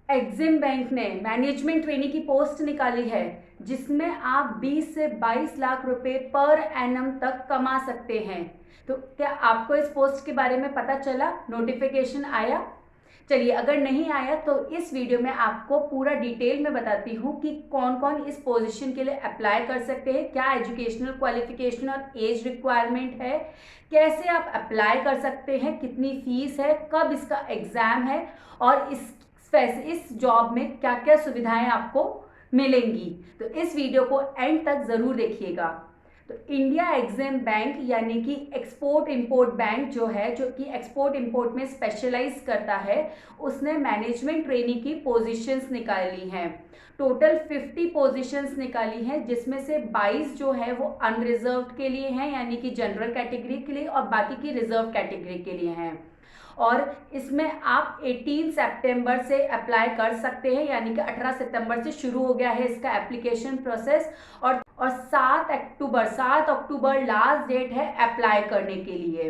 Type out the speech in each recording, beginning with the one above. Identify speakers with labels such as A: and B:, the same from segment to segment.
A: EXIM bank ने management trainee की post निकाली है जिसमें आप 20 से 22 लाख रुपए पर एनम तक कमा सकते हैं। तो क्या आपको इस पोस्ट के बारे में पता चला, नोटिफिकेशन आया? चलिए, अगर नहीं आया तो इस वीडियो में आपको पूरा डिटेल में बताती हूँ कि कौन कौन इस पोजीशन के लिए अप्लाई कर सकते हैं, क्या एजुकेशनल क्वालिफिकेशन और एज रिक्वायरमेंट है, कैसे आप अप्लाई कर सकते हैं, कितनी फीस है, कब इसका एग्ज़ाम है और इस जॉब में क्या क्या सुविधाएं आपको मिलेंगी। तो इस वीडियो को एंड तक ज़रूर देखिएगा। तो इंडिया एग्जिम बैंक यानी कि एक्सपोर्ट इंपोर्ट बैंक जो है, जो कि एक्सपोर्ट इंपोर्ट में स्पेशलाइज करता है, उसने मैनेजमेंट ट्रेनी की पोजीशंस निकाली हैं। टोटल 50 पोजीशंस निकाली हैं, जिसमें से 22 जो है वो अनरिजर्व्ड के लिए हैं यानी कि जनरल कैटेगरी के लिए, और बाकी की रिजर्व कैटेगरी के लिए हैं। और इसमें आप 18 सितंबर से अप्लाई कर सकते हैं, यानी कि 18 सितंबर से शुरू हो गया है इसका एप्लीकेशन प्रोसेस, और 7 अक्टूबर लास्ट डेट है अप्लाई करने के लिए।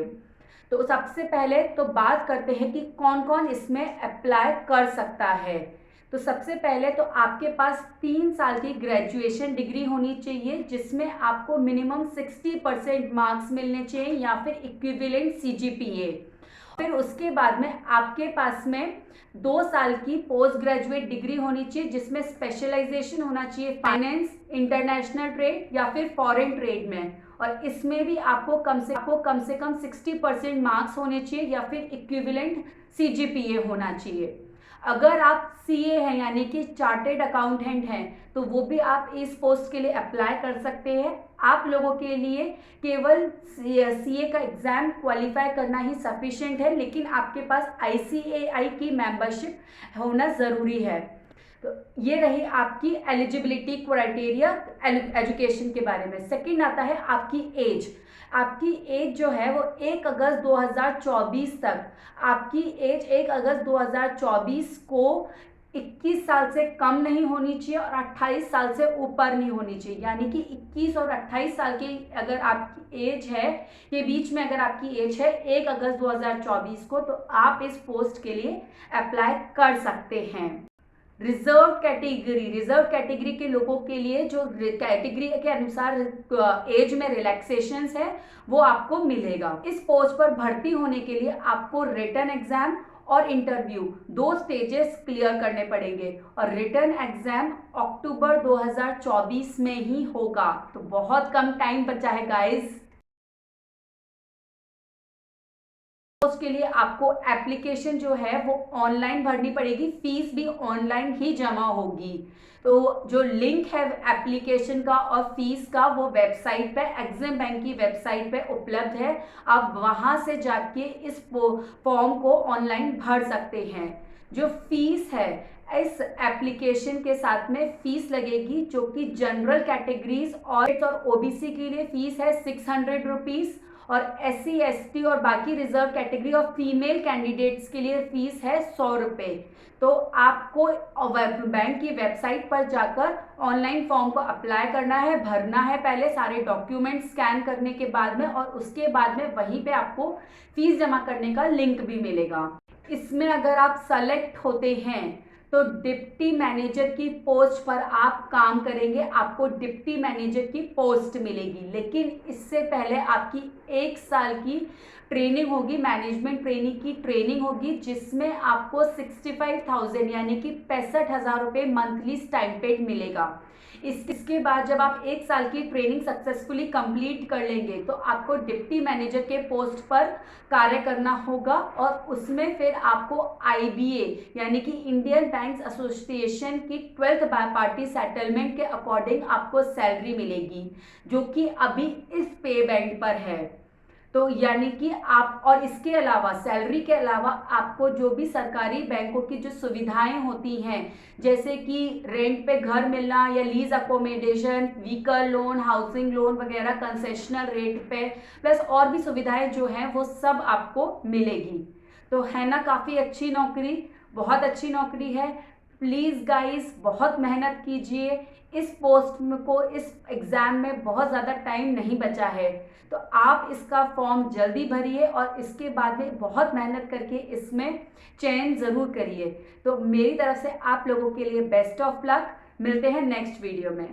A: तो सबसे पहले तो बात करते हैं कि कौन कौन इसमें अप्लाई कर सकता है। तो सबसे पहले तो आपके पास 3 साल की ग्रेजुएशन डिग्री होनी चाहिए, जिसमें आपको मिनिमम 60% मार्क्स मिलने चाहिए या फिर इक्विवेलेंट CGPA। फिर उसके बाद में आपके पास में 2 साल की पोस्ट ग्रेजुएट डिग्री होनी चाहिए, जिसमें स्पेशलाइजेशन होना चाहिए फाइनेंस, इंटरनेशनल ट्रेड या फिर फॉरेन ट्रेड में, और इसमें भी आपको कम से कम 60% मार्क्स होने चाहिए या फिर इक्विवेलेंट CGPA होना चाहिए। अगर आप CA हैं यानी कि चार्टेड अकाउंटेंट हैं, तो वो भी आप इस पोस्ट के लिए अप्लाई कर सकते हैं। आप लोगों के लिए केवल CA का एग्ज़ाम क्वालिफाई करना ही सफिशिएंट है, लेकिन आपके पास ICAI की मेंबरशिप होना ज़रूरी है। तो ये रही आपकी एलिजिबिलिटी क्राइटेरिया एजुकेशन के बारे में। सेकंड आता है आपकी एज। आपकी एज जो है वो 1 अगस्त 2024 तक, आपकी एज 1 अगस्त 2024 को 21 साल से कम नहीं होनी चाहिए और 28 साल से ऊपर नहीं होनी चाहिए। यानी कि 21 और 28 साल की अगर आपकी एज है, के बीच में अगर आपकी एज है 1 अगस्त 2024 को, तो आप इस पोस्ट के लिए अप्लाई कर सकते हैं। रिजर्व कैटेगरी के लोगों के लिए जो कैटेगरी के अनुसार एज में रिलैक्सेशंस है वो आपको मिलेगा। इस पोस्ट पर भर्ती होने के लिए आपको रिटन एग्जाम और इंटरव्यू 2 स्टेजेस क्लियर करने पड़ेंगे, और रिटन एग्जाम अक्टूबर 2024 में ही होगा। तो बहुत कम टाइम बचा है गाइस। उसके लिए आपको एप्लीकेशन जो है वो ऑनलाइन भरनी पड़ेगी, फीस भी ऑनलाइन ही जमा होगी। तो जो लिंक है एप्लीकेशन का और फीस का वो वेबसाइट पे, एग्जिम बैंक की वेबसाइट पे उपलब्ध है। आप वहां से जाके इस फॉर्म को ऑनलाइन भर सकते हैं। जो फीस है इस एप्लीकेशन के साथ में फीस लगेगी, जो कि जनरल कैटेगरीज और OBC के लिए फीस है 600 रुपीज़, और SC ST और बाकी रिजर्व कैटेगरी और फीमेल कैंडिडेट्स के लिए फीस है 100 रुपये। तो आपको बैंक की वेबसाइट पर जाकर ऑनलाइन फॉर्म को अप्लाई करना है, भरना है पहले सारे डॉक्यूमेंट स्कैन करने के बाद में, और उसके बाद में वहीं पे आपको फीस जमा करने का लिंक भी मिलेगा। इसमें अगर आप सेलेक्ट होते हैं तो डिप्टी मैनेजर की पोस्ट पर आप काम करेंगे, आपको डिप्टी मैनेजर की पोस्ट मिलेगी। लेकिन इससे पहले आपकी 1 साल की ट्रेनिंग होगी, मैनेजमेंट ट्रेनिंग की ट्रेनिंग होगी, जिसमें आपको 65,000 यानी कि 65,000 रुपये मंथली स्टाइपेंड मिलेगा। इसके बाद जब आप 1 साल की ट्रेनिंग सक्सेसफुली कंप्लीट कर लेंगे तो आपको डिप्टी मैनेजर के पोस्ट पर कार्य करना होगा, और उसमें फिर आपको IBA यानी कि इंडियन बैंक्स एसोसिएशन की 12th पार्टी सेटलमेंट के अकॉर्डिंग आपको सैलरी मिलेगी, जो कि अभी इस पे बैंड पर है। तो यानी कि आप, और इसके अलावा सैलरी के अलावा आपको जो भी सरकारी बैंकों की जो सुविधाएं होती हैं, जैसे कि रेंट पे घर मिलना या lease accommodation, vehicle loan, housing loan वगैरह कंसेशनल रेट पे, प्लस और भी सुविधाएं जो हैं वो सब आपको मिलेगी। तो है ना काफ़ी अच्छी नौकरी, बहुत अच्छी नौकरी है। प्लीज़ गाइस बहुत मेहनत कीजिए। इस पोस्ट को, इस एग्ज़ाम में बहुत ज़्यादा टाइम नहीं बचा है, तो आप इसका फॉर्म जल्दी भरिए और इसके बाद में बहुत मेहनत करके इसमें चयन ज़रूर करिए। तो मेरी तरफ से आप लोगों के लिए बेस्ट ऑफ लक। मिलते हैं नेक्स्ट वीडियो में।